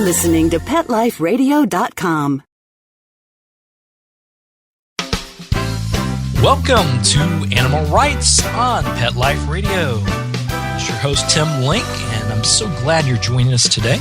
listening to PetLifeRadio.com. Welcome to Animal Rights on Pet Life Radio. It's your host, Tim Link, and I'm so glad you're joining us today.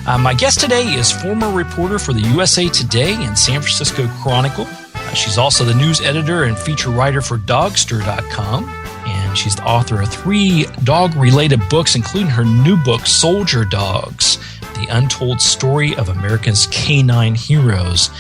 My guest today is former reporter for the USA Today and San Francisco Chronicle. She's also the news editor and feature writer for Dogster.com, and she's the author of 3 dog-related books, including her new book, Soldier Dogs, The Untold Story of America's Canine Heroes.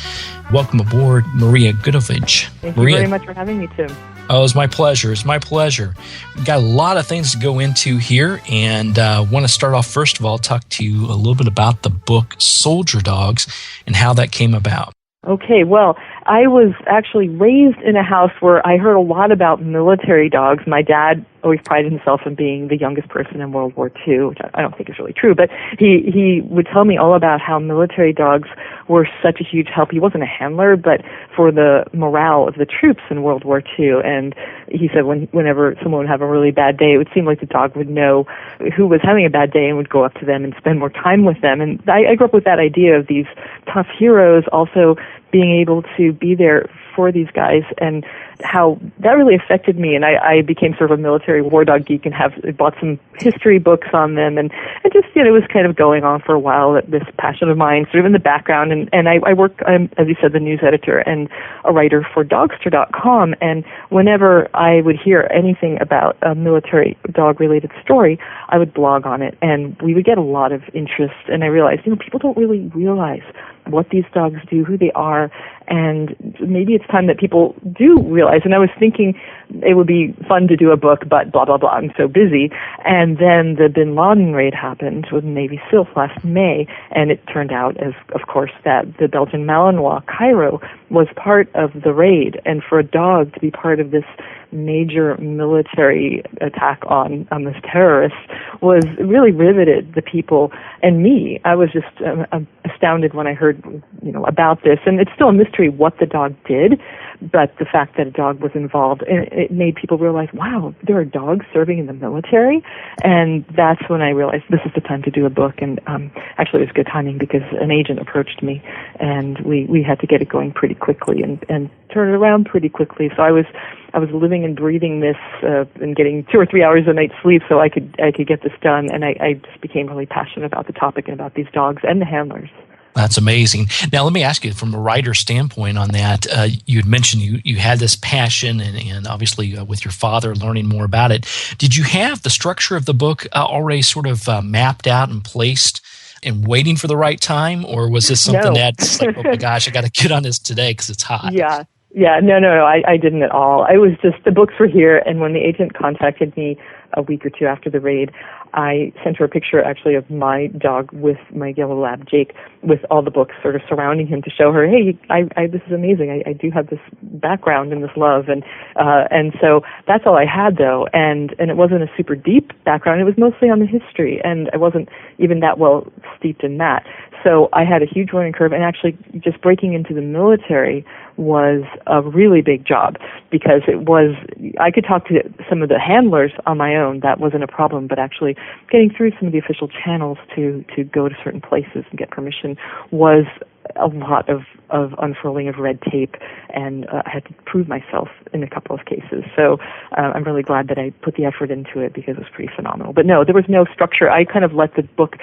Welcome aboard, Maria Goodavage. Thank you very much for having me, Tim. Oh, it's my pleasure. It's my pleasure. We've got a lot of things to go into here, and want to start off, first of all, talk to you a little bit about the book Soldier Dogs and how that came about. Okay, well, I was actually raised in a house where I heard a lot about military dogs. My dad always prided himself on being the youngest person in World War II, which I don't think is really true, but he would tell me all about how military dogs were such a huge help. He wasn't a handler, but for the morale of the troops in World War II. And he said whenever someone would have a really bad day, it would seem like the dog would know who was having a bad day and would go up to them and spend more time with them. And I grew up with that idea of these tough heroes also being able to be there for these guys, and how that really affected me. And I became sort of a military war dog geek and bought some history books on them, and just, it was kind of going on for a while, this passion of mine sort of in the background. And I work, as you said, the news editor and a writer for Dogster.com, and whenever I would hear anything about a military dog-related story, I would blog on it, and we would get a lot of interest. And I realized, people don't really realize what these dogs do, who they are, and maybe it's time that people do realize. And I was thinking it would be fun to do a book, but blah, blah, blah, I'm so busy. And then the bin Laden raid happened with Navy SEALs last May, and it turned out, as of course, that the Belgian Malinois, Cairo, was part of the raid. And for a dog to be part of this major military attack on this terrorist was really riveted the people and me. I was just astounded when I heard about this, and it's still a mystery what the dog did, but the fact that a dog was involved, it made people realize, wow, there are dogs serving in the military. And that's when I realized this is the time to do a book. And actually it was good timing because an agent approached me, and we had to get it going pretty quickly and turn it around pretty quickly. So I was living and breathing this and getting 2 or 3 hours a night sleep so I could get this done. And I just became really passionate about the topic and about these dogs and the handlers. That's amazing. Now, let me ask you, from a writer's standpoint on that, you had mentioned you had this passion and obviously with your father learning more about it. Did you have the structure of the book already sort of mapped out and placed and waiting for the right time? Or was this something that's like, oh my gosh, I got to get on this today because it's hot? Yeah, no, I didn't at all. I was just, the books were here, and when the agent contacted me a week or two after the raid, I sent her a picture actually of my dog with my yellow lab, Jake, with all the books sort of surrounding him to show her, hey, this is amazing. I do have this background and this love. And so that's all I had, though. And it wasn't a super deep background. It was mostly on the history, and I wasn't even that well steeped in that. So I had a huge learning curve, and actually just breaking into the military was a really big job because I could talk to some of the handlers on my own. That wasn't a problem, but actually getting through some of the official channels to go to certain places and get permission was a lot of unfurling of red tape, and I had to prove myself in a couple of cases. So I'm really glad that I put the effort into it because it was pretty phenomenal. But no, there was no structure. I kind of let the book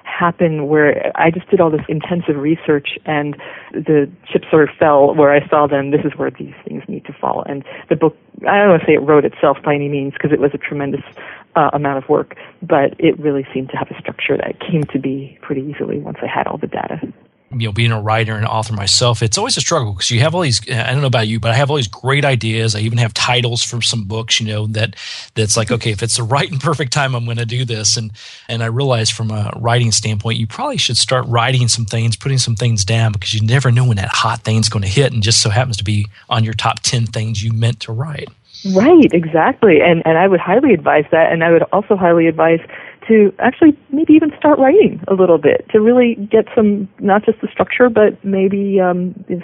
happen where I just did all this intensive research, and the chips sort of fell where I saw them. This is where these things need to fall. And the book, I don't want to say it wrote itself by any means because it was a tremendous amount of work, but it really seemed to have a structure that came to be pretty easily once I had all the data. Being a writer and author myself, it's always a struggle because you have all these, I don't know about you, but I have all these great ideas. I even have titles for some books, that's like, okay, if it's the right and perfect time, I'm going to do this. And I realize from a writing standpoint, you probably should start writing some things, putting some things down, because you never know when that hot thing's going to hit, and just so happens to be on your top 10 things you meant to write. Right, exactly. And I would highly advise that. And I would also highly advise to actually maybe even start writing a little bit, to really get some, not just the structure, but maybe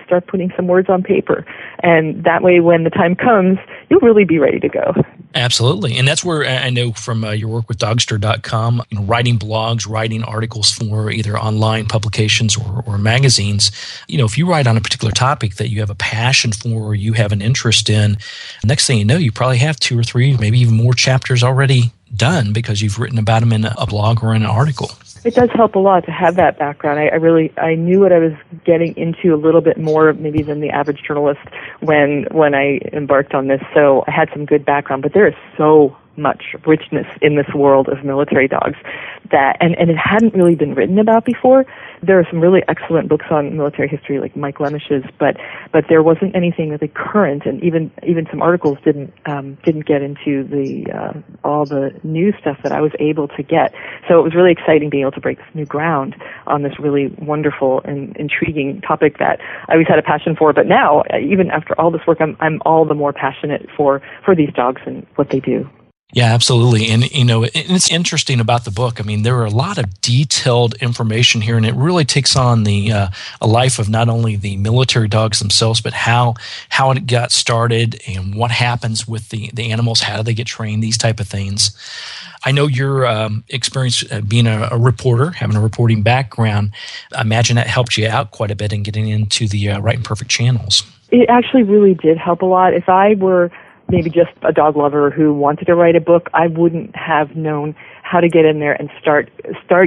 start putting some words on paper. And that way, when the time comes, you'll really be ready to go. Absolutely. And that's where I know from your work with Dogster.com, writing blogs, writing articles for either online publications or magazines. If you write on a particular topic that you have a passion for or you have an interest in, next thing you know, you probably have 2 or 3, maybe even more chapters already done because you've written about them in a blog or in an article. It does help a lot to have that background. I knew what I was getting into a little bit more maybe than the average journalist when I embarked on this. So I had some good background, but there is so much richness in this world of military dogs that, and it hadn't really been written about before. There are some really excellent books on military history, like Mike Lemish's, but there wasn't anything really current, and even some articles didn't get into the all the new stuff that I was able to get. So it was really exciting being able to break this new ground on this really wonderful and intriguing topic that I always had a passion for. But now, even after all this work, I'm all the more passionate for these dogs and what they do. Yeah, absolutely. And, it's interesting about the book. I mean, there are a lot of detailed information here, and it really takes on a life of not only the military dogs themselves, but how it got started and what happens with the animals, how do they get trained, these type of things. I know your experience being a reporter, having a reporting background, I imagine that helped you out quite a bit in getting into the Right and Perfect channels. It actually really did help a lot. If I were maybe just a dog lover who wanted to write a book, I wouldn't have known how to get in there and start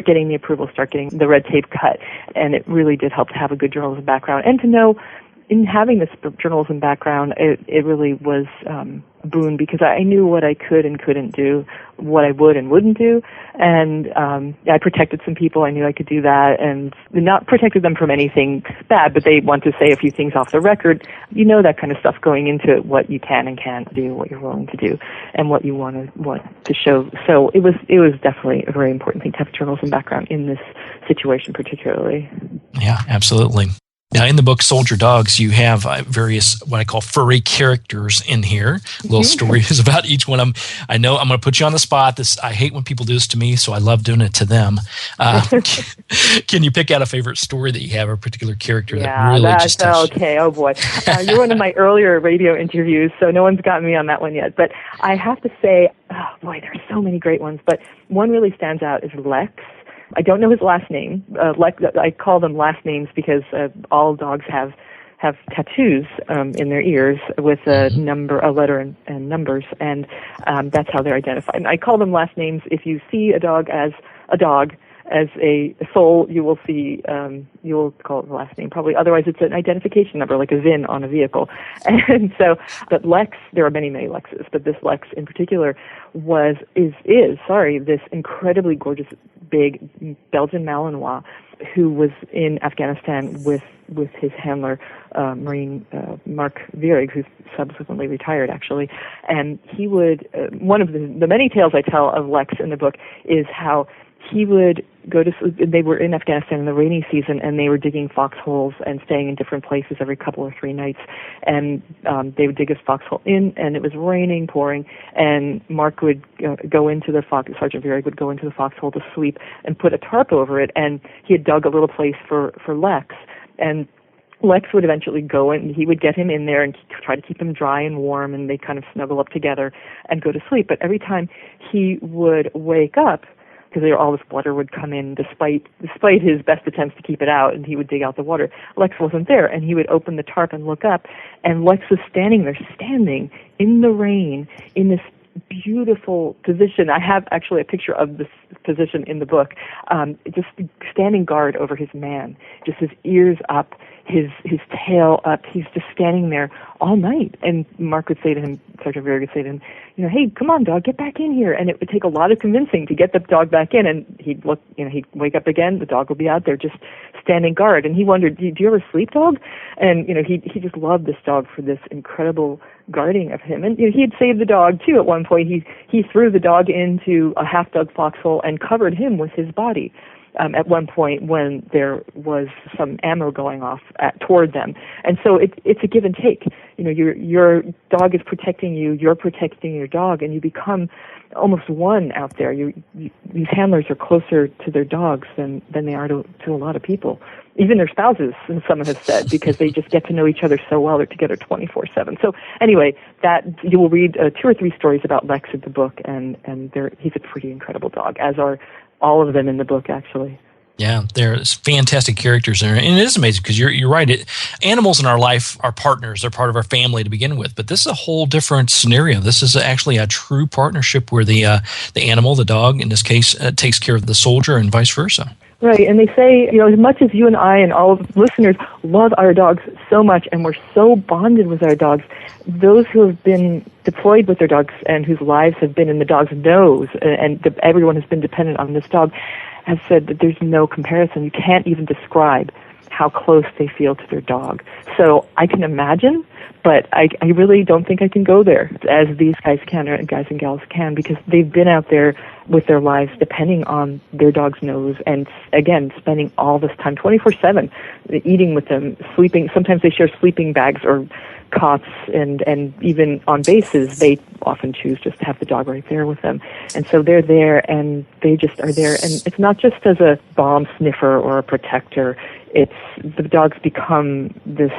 getting the approval, start getting the red tape cut. And it really did help to have a good journalism background and to know, in having this journalism background, it really was a boon because I knew what I could and couldn't do, what I would and wouldn't do, and I protected some people. I knew I could do that, and not protected them from anything bad, but they want to say a few things off the record. That kind of stuff going into what you can and can't do, what you're willing to do, and what you want to show. So it was definitely a very important thing to have a journalism background in this situation, particularly. Yeah, absolutely. Now, in the book Soldier Dogs, you have various what I call furry characters in here. Little stories about each one of them. I know I'm going to put you on the spot. I hate when people do this to me, so I love doing it to them. Can you pick out a favorite story that you have, or a particular character that really just touched? Okay. Oh boy, you're one of my earlier radio interviews, so no one's gotten me on that one yet. But I have to say, oh boy, there are so many great ones. But one really stands out is Lex. I don't know his last name. I call them last names because all dogs have tattoos in their ears with a letter and numbers, and that's how they're identified. And I call them last names. If you see a dog as a soul, you will call it the last name probably. Otherwise, it's an identification number, like a VIN on a vehicle. And so, but Lex, there are many Lexes, but this Lex in particular is this incredibly gorgeous, big Belgian Malinois who was in Afghanistan with his handler, Marine Mark Vierig, who's subsequently retired, actually. And he would, one of the many tales I tell of Lex in the book is how he would go to sleep. They were in Afghanistan in the rainy season, and they were digging foxholes and staying in different places every couple or 3 nights. And they would dig his foxhole in, and it was raining, pouring, and Mark would go into the Sergeant Vierig would go into the foxhole to sleep and put a tarp over it, and he had dug a little place for Lex. And Lex would eventually go in, he would get him in there and try to keep him dry and warm, and they'd kind of snuggle up together and go to sleep. But every time he would wake up, because all this water would come in despite his best attempts to keep it out, and he would dig out the water. Lex wasn't there, and he would open the tarp and look up, and Lex was standing in the rain in this beautiful position. I have actually a picture of this position in the book, just standing guard over his man, just his ears up, his tail up. He's just standing there all night. And Mark would say to him, Sergeant Vierig would say to him, hey, come on, dog, get back in here. And it would take a lot of convincing to get the dog back in. And he'd look, he'd wake up again, the dog would be out there just standing guard. And he wondered, do you ever sleep, dog? And, he just loved this dog for this incredible guarding of him. And he had saved the dog too. At one point, he threw the dog into a half-dug foxhole and covered him with his body. At one point, when there was some ammo going off toward them, and so it's a give and take. Your dog is protecting you, you're protecting your dog, and you become almost one out there. These handlers are closer to their dogs than they are to a lot of people, even their spouses, and some have said, because they just get to know each other so well. They're together 24/7. So anyway, that you will read 2 or 3 stories about Lex in the book, and he's a pretty incredible dog, as are all of them in the book, actually. Yeah, there's fantastic characters there. And it is amazing because you're right. Animals in our life are partners. They're part of our family to begin with. But this is a whole different scenario. This is actually a true partnership where the animal, the dog, in this case, takes care of the soldier and vice versa. Right, and they say, as much as you and I and all of the listeners love our dogs so much and we're so bonded with our dogs, those who have been deployed with their dogs and whose lives have been in the dog's nose, and everyone has been dependent on this dog, have said that there's no comparison. You can't even describe how close they feel to their dog. So I can imagine, but I really don't think I can go there as these guys can, or guys and gals can, because they've been out there with their lives depending on their dog's nose, and again, spending all this time 24/7 eating with them, sleeping. Sometimes they share sleeping bags or cots, and even on bases, they often choose just to have the dog right there with them. And so they're there, and they just are there. And it's not just as a bomb sniffer or a protector. It's the dogs become this,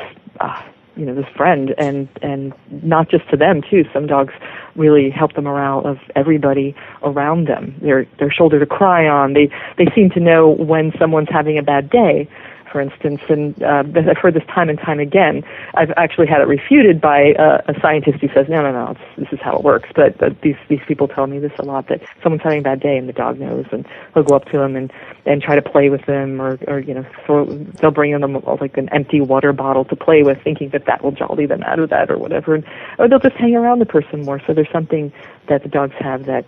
this friend, and not just to them too. Some dogs really help the morale of everybody around them. They're their shoulder to cry on. They seem to know when someone's having a bad day, for instance, and I've heard this time and time again. I've actually had it refuted by a scientist who says, no, this is how it works. But these people tell me this a lot, that someone's having a bad day and the dog knows, and he'll go up to them and try to play with them, or they'll bring them like an empty water bottle to play with, thinking that will jolly them out of that or whatever, or they'll just hang around the person more. So there's something that the dogs have that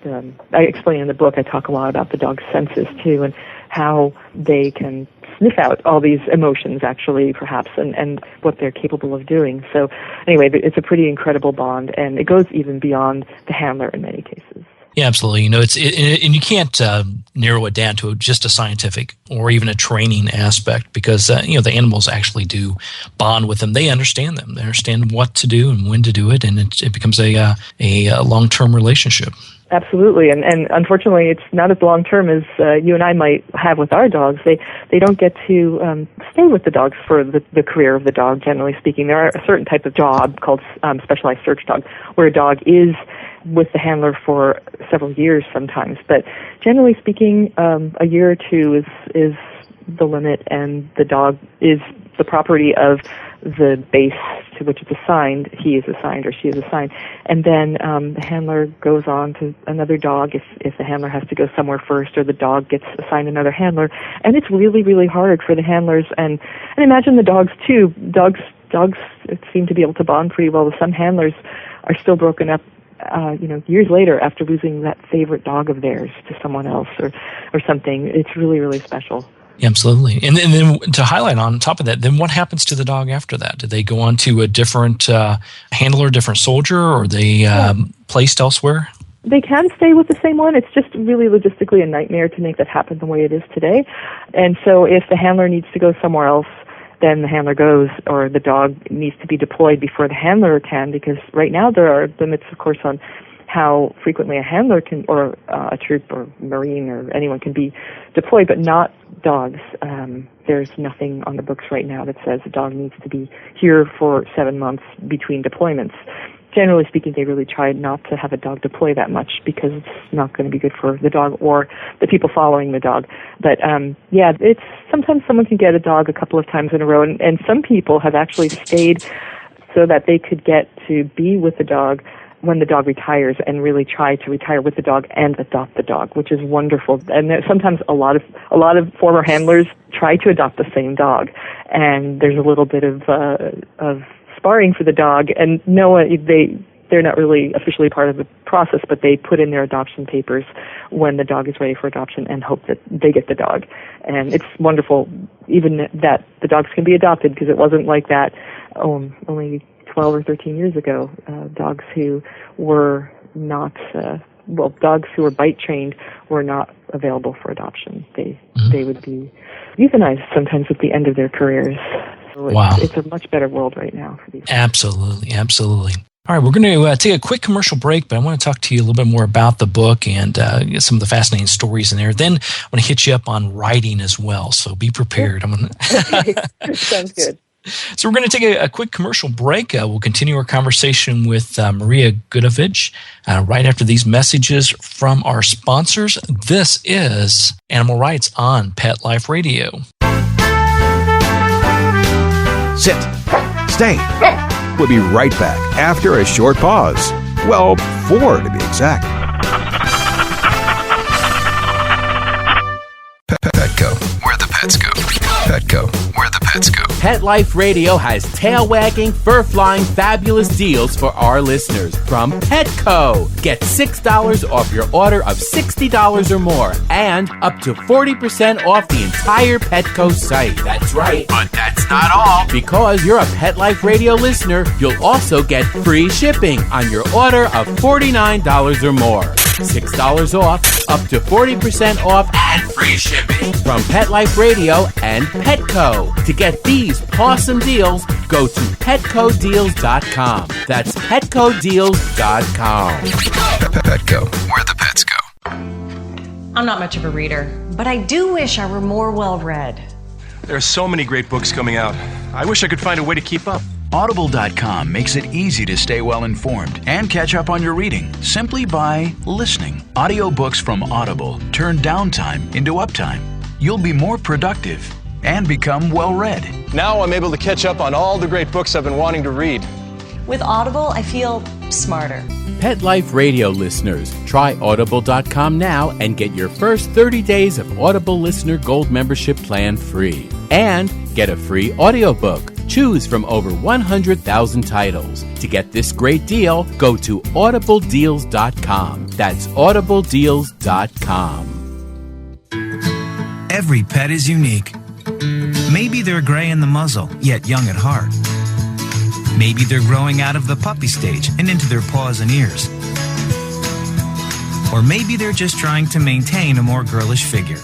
I explain in the book. I talk a lot about the dog's senses too, and how they can sniff out all these emotions, actually, perhaps, and what they're capable of doing. So anyway, it's a pretty incredible bond, and it goes even beyond the handler in many cases. Yeah, absolutely. And you can't narrow it down to just a scientific or even a training aspect, because the animals actually do bond with them. They understand them. They understand what to do and when to do it, and it becomes a long-term relationship. Absolutely, and unfortunately, it's not as long-term as you and I might have with our dogs. They don't get to stay with the dogs for the career of the dog, generally speaking. There are a certain type of job called specialized search dog, where a dog is with the handler for several years sometimes. But generally speaking, a year or two is the limit, and the dog is the property of the base to which it's assigned. He is assigned or she is assigned. And then the handler goes on to another dog if the handler has to go somewhere first, or the dog gets assigned another handler. And it's really, really hard for the handlers, and imagine the dogs too. Dogs seem to be able to bond pretty well with some handlers, are still broken up years later after losing that favorite dog of theirs to someone else or something. It's really, really special. Yeah, absolutely. And then to highlight on top of that, then what happens to the dog after that? Do they go on to a different handler, different soldier, or are they placed elsewhere? They can stay with the same one. It's just really logistically a nightmare to make that happen the way it is today. And so if the handler needs to go somewhere else, then the handler goes, or the dog needs to be deployed before the handler can, because right now there are limits, of course, on how frequently a handler can, or a troop or Marine or anyone can be deployed, but not dogs. There's nothing on the books right now that says a dog needs to be here for 7 months between deployments. Generally speaking, they really try not to have a dog deploy that much, because it's not going to be good for the dog or the people following the dog. But it's sometimes someone can get a dog a couple of times in a row, and some people have actually stayed so that they could get to be with the dog when the dog retires, and really try to retire with the dog and adopt the dog, which is wonderful. And sometimes a lot of former handlers try to adopt the same dog, and there's a little bit of sparring for the dog, and they're not really officially part of the process, but they put in their adoption papers when the dog is ready for adoption and hope that they get the dog. And it's wonderful, even that the dogs can be adopted, because it wasn't like that only 12 or 13 years ago. Dogs who were not, dogs who were bite trained were not available for adoption. They would be euthanized sometimes at the end of their careers. So it's a much better world right now for these. Absolutely. All right, we're going to take a quick commercial break, but I want to talk to you a little bit more about the book and some of the fascinating stories in there. Then I want to hit you up on writing as well, so be prepared. Okay. Sounds good. So we're going to take a quick commercial break. We'll continue our conversation with Maria Goodavage right after these messages from our sponsors. This is Animal Rights on Pet Life Radio. Sit. Stay. We'll be right back after a short pause. Well, 4 to be exact. Petco, where the pets go. Petco, where the pets go. Pet Life Radio has tail-wagging, fur-flying, fabulous deals for our listeners from Petco. Get $6 off your order of $60 or more and up to 40% off the entire Petco site. That's right. But that's not all. Because you're a Pet Life Radio listener, you'll also get free shipping on your order of $49 or more. $6 off, up to 40% off, and free shipping from Pet Life Radio and Petco. To get these awesome deals, go to petcodeals.com. That's petcodeals.com. Petco, where the pets go. I'm not much of a reader, but I do wish I were more well-read. There are so many great books coming out. I wish I could find a way to keep up. Audible.com makes it easy to stay well informed and catch up on your reading simply by listening. Audiobooks from Audible turn downtime into uptime. You'll be more productive and become well-read. Now I'm able to catch up on all the great books I've been wanting to read. With Audible, I feel smarter. Pet Life Radio listeners, try Audible.com now and get your first 30 days of Audible Listener Gold membership plan free. And get a free audiobook. Choose from over 100,000 titles. To get this great deal, go to audibledeals.com. That's audibledeals.com. Every pet is unique. Maybe they're gray in the muzzle, yet young at heart. Maybe they're growing out of the puppy stage and into their paws and ears. Or maybe they're just trying to maintain a more girlish figure.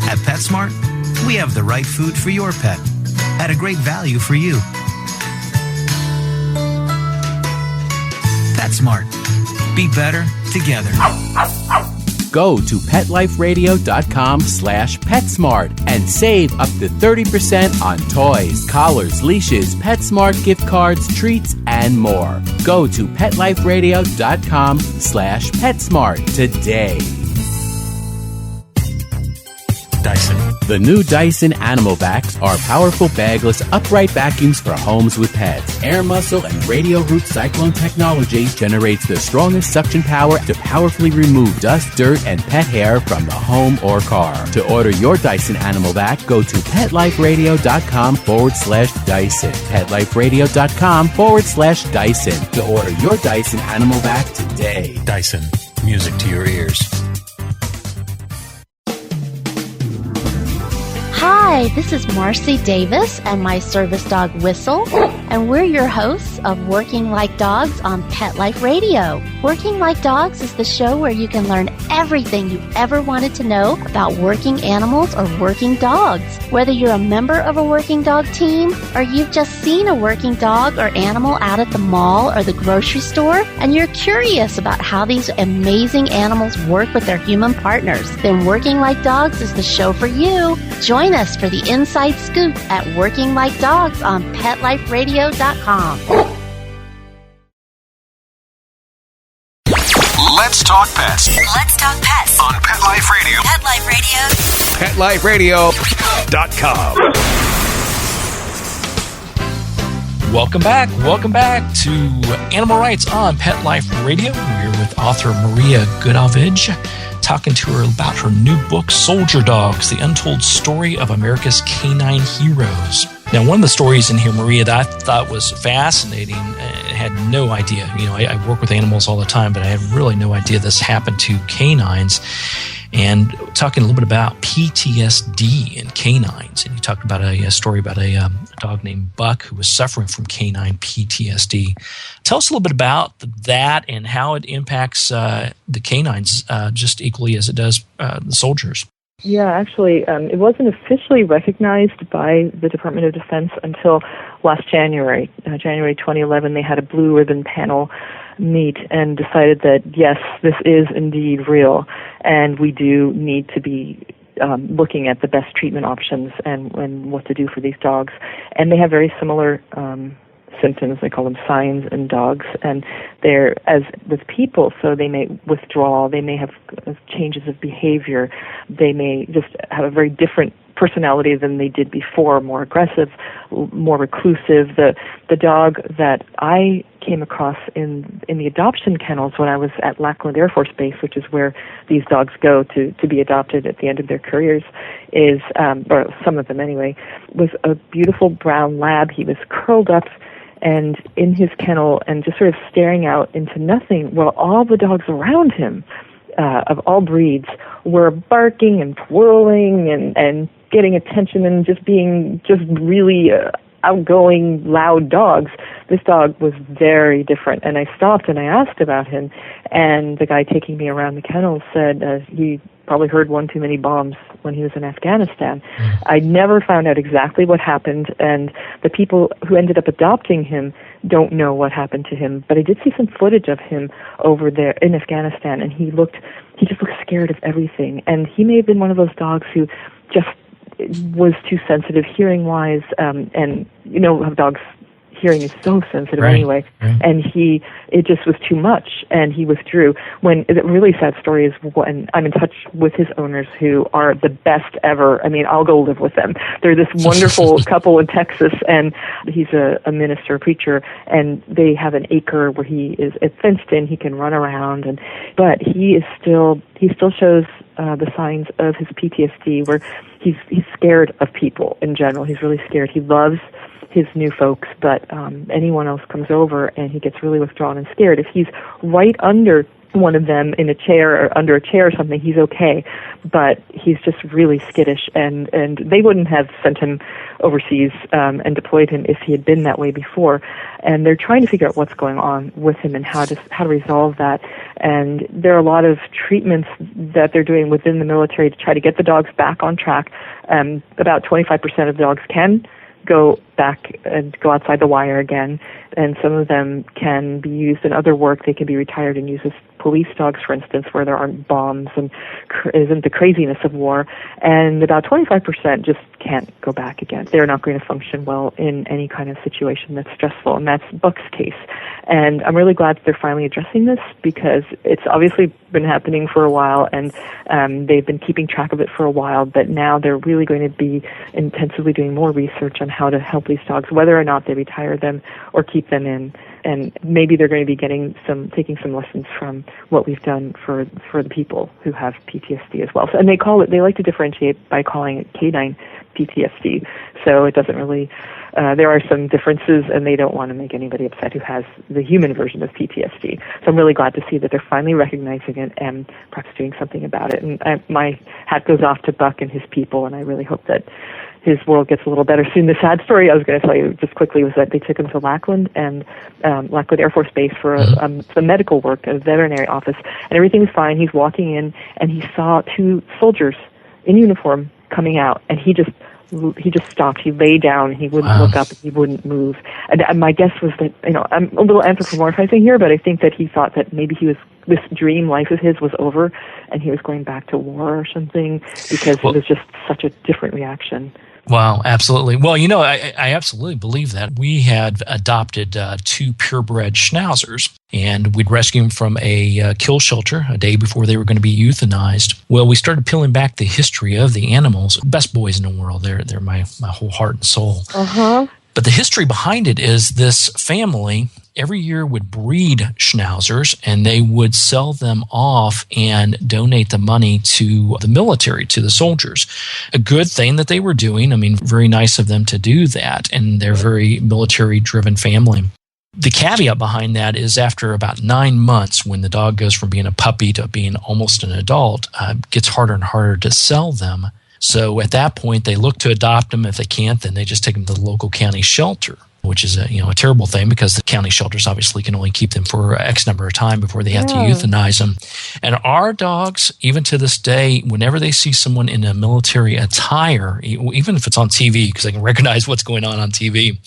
At PetSmart, we have the right food for your pet at a great value for you. PetSmart. Be better together. Go to PetLifeRadio.com/PetSmart and save up to 30% on toys, collars, leashes, PetSmart gift cards, treats, and more. Go to PetLifeRadio.com/PetSmart today. Dyson. The new Dyson Animal Vacs are powerful bagless upright vacuums for homes with pets. Air muscle and radio root cyclone technology generates the strongest suction power to powerfully remove dust, dirt, and pet hair from the home or car. To order your Dyson Animal Vac, go to PetLifeRadio.com/Dyson. PetLifeRadio.com/Dyson to order your Dyson Animal Vac today. Dyson. Music to your ears. Hi, this is Marcy Davis and my service dog Whistle, and we're your hosts of Working Like Dogs on Pet Life Radio. Working Like Dogs is the show where you can learn everything you ever wanted to know about working animals or working dogs. Whether you're a member of a working dog team or you've just seen a working dog or animal out at the mall or the grocery store and you're curious about how these amazing animals work with their human partners, then Working Like Dogs is the show for you. Join us for the inside scoop at Working Like Dogs on PetLifeRadio.com. Let's talk pets. Let's talk pets On Pet Life Radio. Pet Life Radio. PetLifeRadio.com. Welcome back to Animal Rights on Pet Life Radio. We're with author Maria Goodavage, talking to her about her new book, Soldier Dogs, The Untold Story of America's Canine Heroes. Now, one of the stories in here, Maria, that I thought was fascinating, I had no idea. You know, I work with animals all the time, but I have really no idea this happened to canines. and talking a little bit about PTSD and canines. And you talked about a story about a dog named Buck who was suffering from canine PTSD. Tell us a little bit about that and how it impacts the canines just equally as it does the soldiers. Yeah, actually, it wasn't officially recognized by the Department of Defense until last January. January 2011, they had a blue ribbon panel meet and decided that, yes, this is indeed real, and we do need to be looking at the best treatment options and what to do for these dogs. And they have very similar symptoms. They call them signs in dogs, and they're as with people, so they may withdraw, they may have changes of behavior, they may just have a very different personality than they did before, more aggressive, more reclusive. The dog that I came across in the adoption kennels when I was at Lackland Air Force Base, which is where these dogs go to be adopted at the end of their careers, is, or some of them anyway, was a beautiful brown lab. He was curled up and in his kennel and just sort of staring out into nothing, while all the dogs around him, of all breeds, were barking and twirling and getting attention and just being just really outgoing, loud dogs. This dog was very different, and I stopped and I asked about him, and the guy taking me around the kennel said he probably heard one too many bombs when he was in Afghanistan. I never found out exactly what happened, and the people who ended up adopting him don't know what happened to him, but I did see some footage of him over there in Afghanistan, and he just looked scared of everything, and he may have been one of those dogs who just was too sensitive hearing-wise, and you know how dogs' hearing is so sensitive anyway, and it just was too much, and he withdrew. When the really sad story is when I'm in touch with his owners, who are the best ever. I mean, I'll go live with them. They're this wonderful couple in Texas, and he's a minister, a preacher, and they have an acre where he is fenced in. He can run around, but he still shows the signs of his PTSD, where he's scared of people in general. He's really scared. He loves his new folks, but anyone else comes over and he gets really withdrawn and scared. If he's right under one of them in a chair or under a chair or something, he's okay, but he's just really skittish, and they wouldn't have sent him overseas and deployed him if he had been that way before. And they're trying to figure out what's going on with him and how to resolve that. And there are a lot of treatments that they're doing within the military to try to get the dogs back on track. About 25% of dogs can go back and go outside the wire again, and some of them can be used in other work. They can be retired and used as police dogs, for instance, where there aren't bombs and isn't the craziness of war. And about 25% just can't go back again. They're not going to function well in any kind of situation that's stressful, and that's Buck's case. And I'm really glad that they're finally addressing this, because it's obviously been happening for a while, and they've been keeping track of it for a while, but now they're really going to be intensively doing more research on how to help these dogs, whether or not they retire them or keep them in. And maybe they're going to be taking some lessons from what we've done for the people who have PTSD as well. So, and they like to differentiate by calling it canine PTSD. So it doesn't really, there are some differences, and they don't want to make anybody upset who has the human version of PTSD. So I'm really glad to see that they're finally recognizing it and perhaps doing something about it. And my hat goes off to Buck and his people, and I really hope that his world gets a little better soon. The sad story I was going to tell you just quickly was that they took him to Lackland Air Force Base for some medical work, a veterinary office, and everything was fine. He's walking in, and he saw two soldiers in uniform coming out, and he just stopped. He lay down. He wouldn't look up. He wouldn't move. And my guess was that, I'm a little anthropomorphizing here, but I think that he thought that maybe this dream life of his was over, and he was going back to war or something, because it was just such a different reaction. Wow, absolutely. Well, I absolutely believe that. We had adopted two purebred schnauzers, and we'd rescue them from a kill shelter a day before they were going to be euthanized. Well, we started peeling back the history of the animals. Best boys in the world. They're my whole heart and soul. Uh-huh. But the history behind it is this family every year would breed schnauzers, and they would sell them off and donate the money to the military, to the soldiers. A good thing that they were doing. I mean, very nice of them to do that, and they're a very military-driven family. The caveat behind that is after about 9 months, when the dog goes from being a puppy to being almost an adult, it gets harder and harder to sell them. So at that point, they look to adopt them. If they can't, then they just take them to the local county shelter, which is a terrible thing because the county shelters obviously can only keep them for X number of time before they have to euthanize them. And our dogs, even to this day, whenever they see someone in a military attire, even if it's on TV, because they can recognize what's going on TV,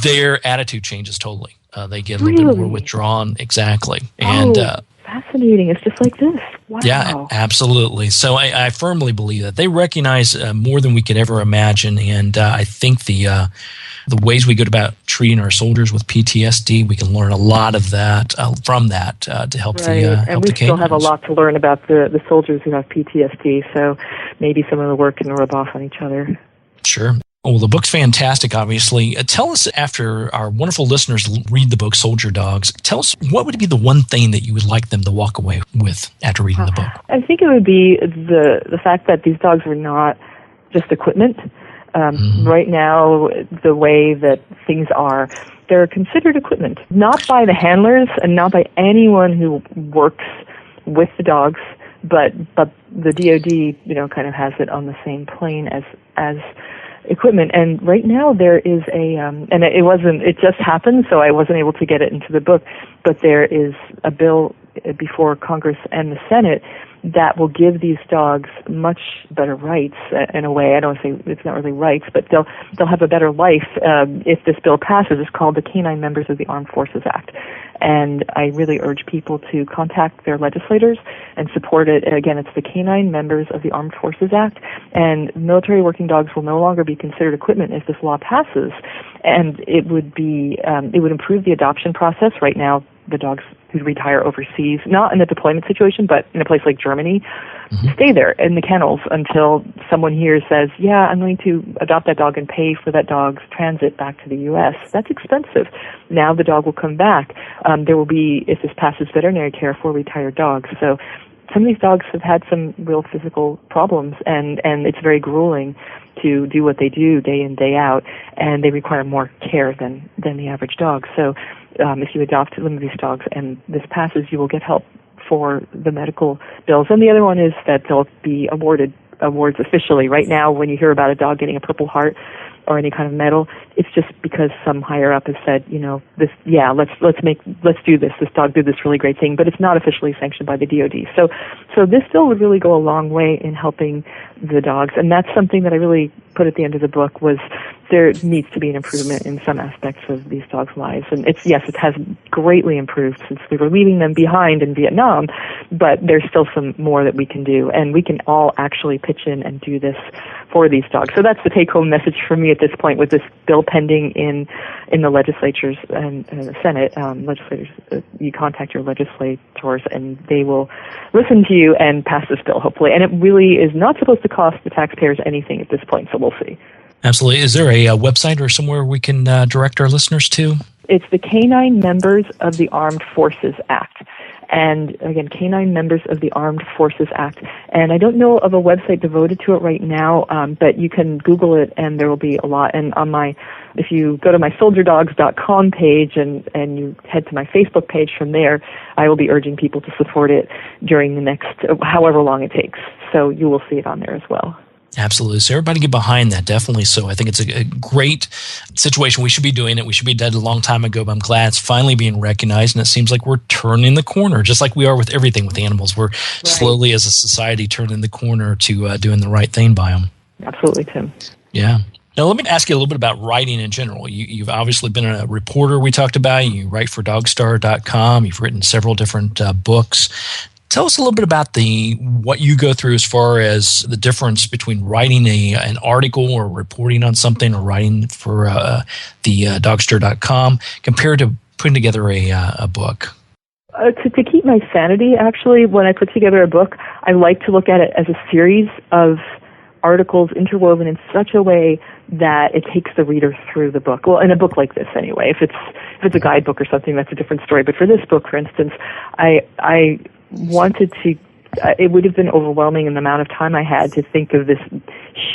their attitude changes totally. They get a little bit more withdrawn. Exactly. And fascinating. It's just like this. Wow. Yeah, absolutely. So I firmly believe that they recognize more than we could ever imagine. And I think the ways we go about treating our soldiers with PTSD, we can learn a lot of that from that to help the and help we the still canines. have a lot to learn about the soldiers who have PTSD. So maybe some of the work can rub off on each other. Sure. Well, the book's fantastic, obviously. Tell us, after our wonderful listeners read the book, Soldier Dogs, tell us what would be the one thing that you would like them to walk away with after reading the book? I think it would be the fact that these dogs are not just equipment. Right now, the way that things are, they're considered equipment, not by the handlers and not by anyone who works with the dogs, but the DoD, kind of has it on the same plane as equipment. And right now there is and it just happened, so I wasn't able to get it into the book, but there is a bill before Congress and the Senate that will give these dogs much better rights in a way. I don't say it's not really rights, but they'll have a better life if this bill passes. It's called the Canine Members of the Armed Forces Act. And I really urge people to contact their legislators and support it. Again, it's the Canine Members of the Armed Forces Act, and military working dogs will no longer be considered equipment if this law passes. And it would improve the adoption process. Right now, the dogs who retire overseas, not in a deployment situation, but in a place like Germany, stay there in the kennels until someone here says, yeah, I'm going to adopt that dog and pay for that dog's transit back to the U.S. That's expensive. Now the dog will come back. There will be, if this passes, veterinary care for retired dogs. So some of these dogs have had some real physical problems, and it's very grueling to do what they do day in, day out, and they require more care than the average dog. So if you adopt one of these dogs and this passes, you will get help for the medical bills. And the other one is that they'll be awarded awards officially. Right now, when you hear about a dog getting a Purple Heart or any kind of medal, it's just because some higher up has said, let's do this. This dog did this really great thing, but it's not officially sanctioned by the DoD. So this bill would really go a long way in helping the dogs, and that's something that I really put at the end of the book was there needs to be an improvement in some aspects of these dogs' lives. And it has greatly improved since we were leaving them behind in Vietnam, but there's still some more that we can do, and we can all actually pitch in and do this for these dogs. So that's the take-home message for me at this point with this bill pending in the legislatures and the Senate. Legislators, you contact your legislators, and they will listen to you and pass this bill, hopefully. And it really is not supposed to cost the taxpayers anything at this point, so we'll see. Absolutely. Is there a website or somewhere we can direct our listeners to? It's the Canine Members of the Armed Forces Act. And again, Canine Members of the Armed Forces Act. And I don't know of a website devoted to it right now, but you can Google it and there will be a lot. And if you go to my soldierdogs.com page and you head to my Facebook page from there, I will be urging people to support it during the next, however long it takes. So you will see it on there as well. Absolutely. So everybody get behind that, definitely. So I think it's a great situation. We should be doing it. We should be dead a long time ago, but I'm glad it's finally being recognized, and it seems like we're turning the corner, just like we are with everything with animals. We're slowly, as a society, turning the corner to doing the right thing by them. Absolutely, Tim. Yeah. Now, let me ask you a little bit about writing in general. You've obviously been a reporter, we talked about. You write for dogstar.com. You've written several different books. Tell us a little bit about what you go through as far as the difference between writing an article or reporting on something or writing for the dogstar.com compared to putting together a book. To keep my sanity, actually, when I put together a book, I like to look at it as a series of articles interwoven in such a way that it takes the reader through the book. Well, in a book like this, anyway. If it's a guidebook or something, that's a different story. But for this book, for instance, I wanted to, it would have been overwhelming in the amount of time I had to think of this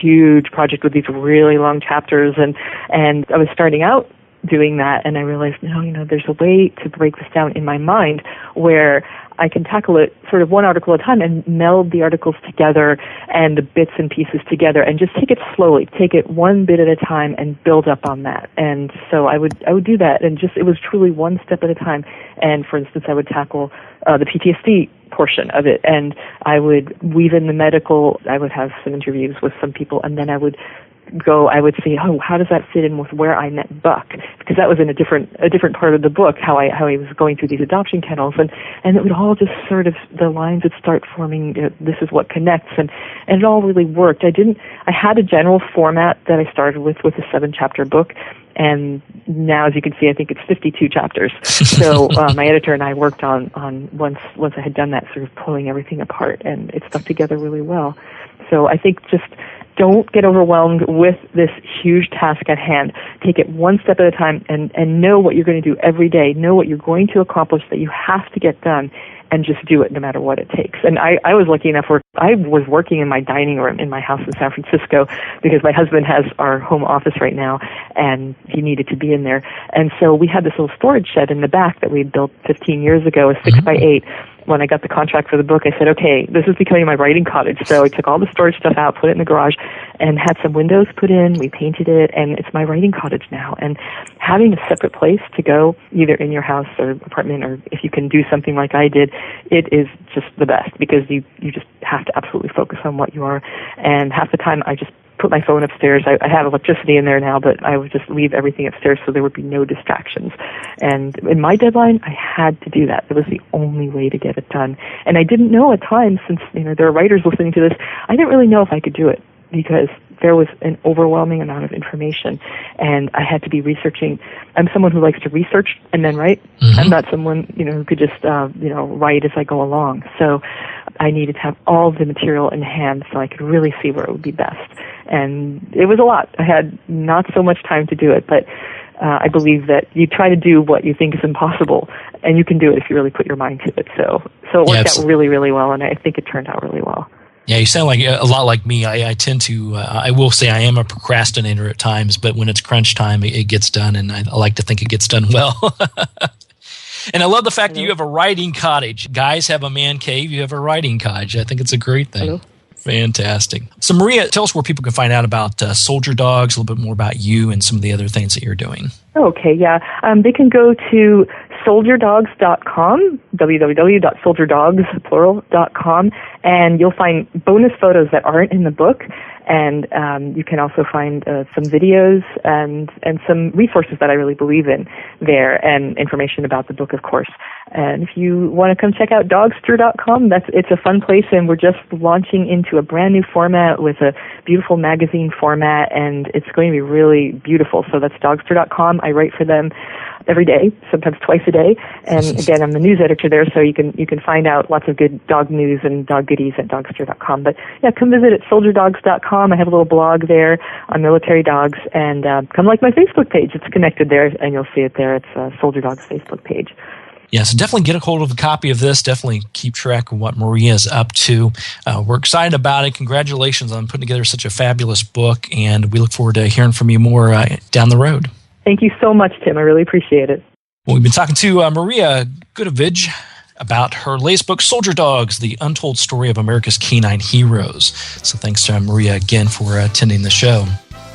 huge project with these really long chapters, and I was starting out doing that, and I realized, no, there's a way to break this down in my mind where I can tackle it sort of one article at a time and meld the articles together and the bits and pieces together and just take it slowly, take it one bit at a time and build up on that. And so I would do that, and it was truly one step at a time. And for instance, I would tackle the PTSD portion of it, and I would weave in the medical. I would have some interviews with some people, and then I would say, how does that fit in with where I met Buck? Because that was in a different part of the book, how I was going through these adoption kennels, and it would all just sort of, the lines would start forming, this is what connects, and it all really worked. I had a general format that I started with a 7-chapter book, and now, as you can see, I think it's 52 chapters. So my editor and I worked on once I had done that, sort of pulling everything apart, and it stuck together really well. So I think just don't get overwhelmed with this huge task at hand. Take it one step at a time and know what you're going to do every day. Know what you're going to accomplish that you have to get done, and just do it no matter what it takes. And I was lucky enough where I was working in my dining room in my house in San Francisco because my husband has our home office right now, and he needed to be in there. And so we had this little storage shed in the back that we built 15 years ago, a 6x8. When I got the contract for the book, I said, okay, this is becoming my writing cottage. So I took all the storage stuff out, put it in the garage, and had some windows put in. We painted it, and it's my writing cottage now. And having a separate place to go, either in your house or apartment, or if you can do something like I did, it is just the best, because you just have to absolutely focus on what you are. And half the time I just put my phone upstairs. I have electricity in there now, but I would just leave everything upstairs so there would be no distractions. And in my deadline, I had to do that. It was the only way to get it done. And I didn't know at times, since there are writers listening to this, I didn't really know if I could do it, because there was an overwhelming amount of information, and I had to be researching. I'm someone who likes to research and then write. Mm-hmm. I'm not someone, who could just, write as I go along. So I needed to have all the material in hand so I could really see where it would be best. And it was a lot. I had not so much time to do it, but I believe that you try to do what you think is impossible, and you can do it if you really put your mind to it. So it worked out really, really well, and I think it turned out really well. Yeah, you sound like a lot like me. I tend to, I will say I am a procrastinator at times, but when it's crunch time, it gets done, and I like to think it gets done well. And I love the fact that you have a writing cottage. Guys have a man cave, you have a writing cottage. I think it's a great thing. Hello. Fantastic. So Maria, tell us where people can find out about Soldier Dogs, a little bit more about you and some of the other things that you're doing. Okay, yeah. They can go to soldierdogs.com, www.soldierdogs.com, and you'll find bonus photos that aren't in the book, and you can also find some videos and some resources that I really believe in there, and information about the book, of course. And if you want to come check out dogster.com, it's a fun place, and we're just launching into a brand new format with a beautiful magazine format, and it's going to be really beautiful. So that's dogster.com. I write for them every day, sometimes twice a day. And again, I'm the news editor there, so you can find out lots of good dog news and dog goodies at dogster.com. But yeah, come visit at soldierdogs.com. I have a little blog there on military dogs, and come like my Facebook page. It's connected there, and you'll see it there. It's Soldier Dogs Facebook page. Yeah, so definitely get a hold of a copy of this. Definitely keep track of what Maria is up to. We're excited about it. Congratulations on putting together such a fabulous book, and we look forward to hearing from you more down the road. Thank you so much, Tim. I really appreciate it. Well, we've been talking to Maria Goodavage about her latest book, Soldier Dogs, The Untold Story of America's Canine Heroes. So thanks to Maria again for attending the show.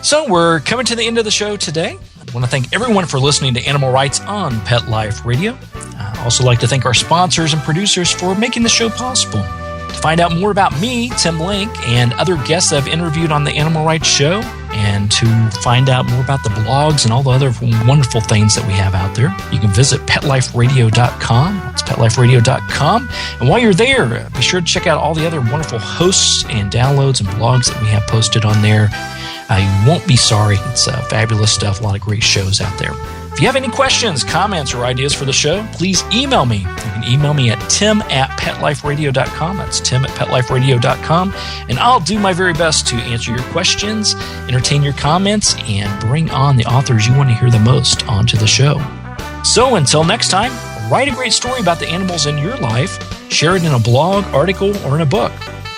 So we're coming to the end of the show today. I want to thank everyone for listening to Animal Rights on Pet Life Radio. I also like to thank our sponsors and producers for making the show possible. To find out more about me, Tim Link, and other guests I've interviewed on the Animal Rights Show, and to find out more about the blogs and all the other wonderful things that we have out there, you can visit PetLifeRadio.com. That's PetLifeRadio.com. And while you're there, be sure to check out all the other wonderful hosts and downloads and blogs that we have posted on there. You won't be sorry. It's fabulous stuff. A lot of great shows out there. If you have any questions, comments, or ideas for the show, please email me. You can email me at tim@petliferadio.com. That's tim@petliferadio.com. And I'll do my very best to answer your questions, entertain your comments, and bring on the authors you want to hear the most onto the show. So until next time, write a great story about the animals in your life, share it in a blog, article, or in a book.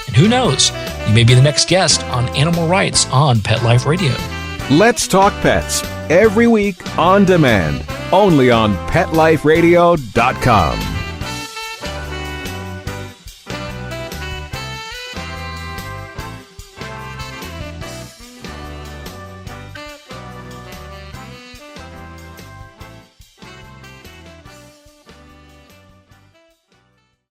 And who knows, you may be the next guest on Animal Rights on Pet Life Radio. Let's talk pets. every week on demand, only on PetLifeRadio.com.